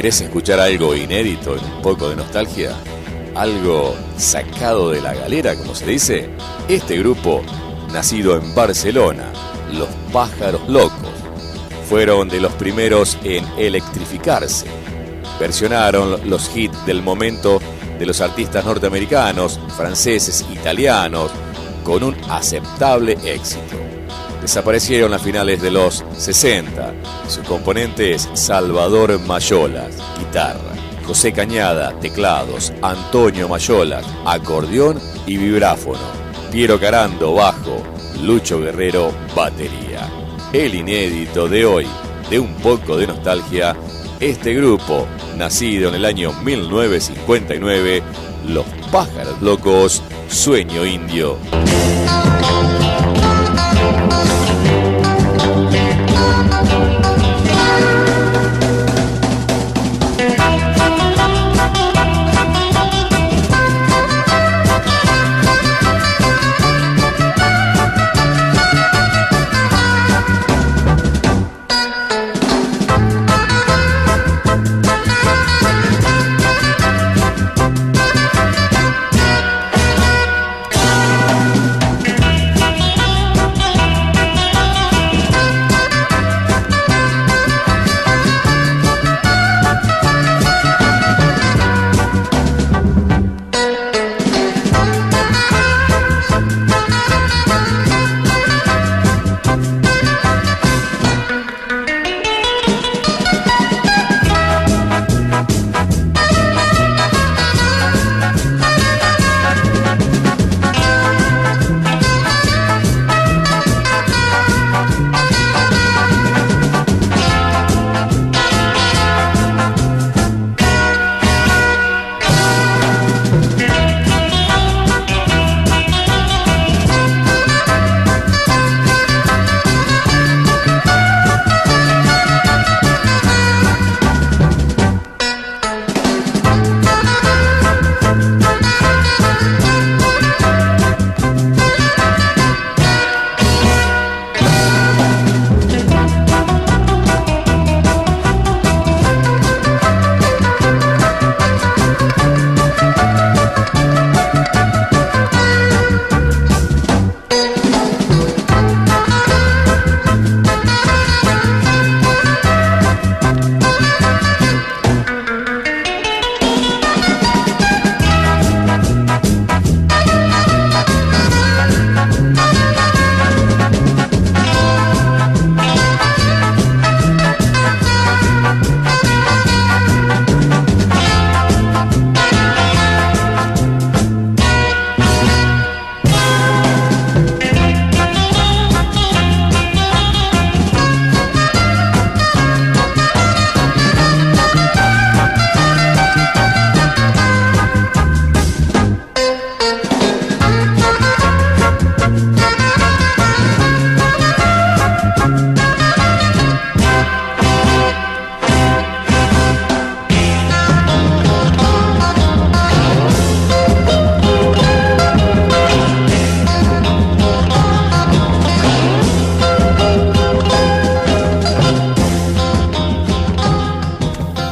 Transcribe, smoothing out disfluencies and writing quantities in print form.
¿Querés escuchar algo inédito en un poco de nostalgia? ¿Algo sacado de la galera, como se dice? Este grupo, nacido en Barcelona, los Pájaros Locos, fueron de los primeros en electrificarse. Versionaron los hits del momento de los artistas norteamericanos, franceses, italianos, con un aceptable éxito. Desaparecieron a finales de los 60. Su componente es Salvador Mayolas, guitarra, José Cañada, teclados, Antonio Mayolas, acordeón y vibráfono, Piero Carando, bajo, Lucho Guerrero, batería. El inédito de hoy, de un poco de nostalgia, este grupo, nacido en el año 1959, los Pájaros Locos, Sueño Indio.